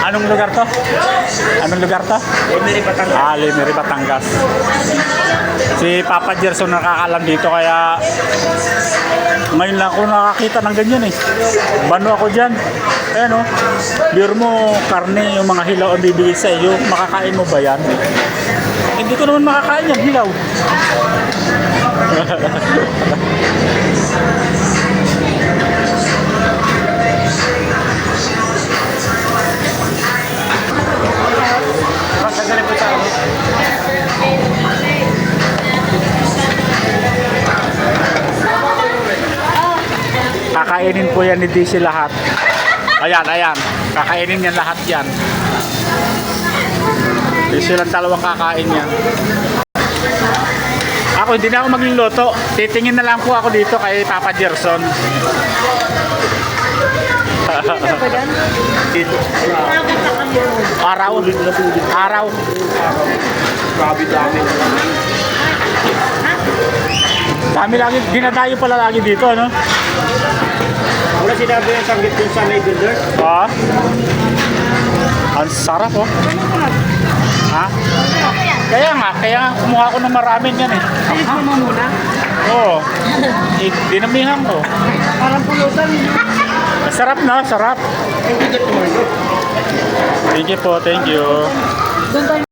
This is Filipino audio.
Anong lugar to? Anong lugar to? Lemery, Batangas. Lemery, Batangas. Si Papa Gerson nakakalam dito kaya ngayon lang ako nakakita ng ganyan eh. Bano ako dyan. Ayan o. Biro mo karne, yung mga hilaw ang bibigay sa iyo. Makakain mo ba yan? Hindi ko naman makakain yan, hilaw. Sandali po tayo. Kakainin po yan ni DC lahat. Ayan, ayan. Kakainin yan lahat yan. DC lang dalawang kakain yan. Ako hindi na ako magluluto. Titingin na lang po ako dito kay Papa Gerson. Araw. Araw. Grabe dami. Dami lagi. Dinadayo pala lagi dito, ano? Wala sinabi yung sanggit dun sa may builder. Ah. Ang sarap, oh. Ha? Kaya nga kumuha ko ng maraming yan eh. Ayos mo muna. Oo. Dinamihan ko. Parang pulutan. Sarap na, sarap. Hindi ka tumayo. Thank you po, thank you. Doon tayo.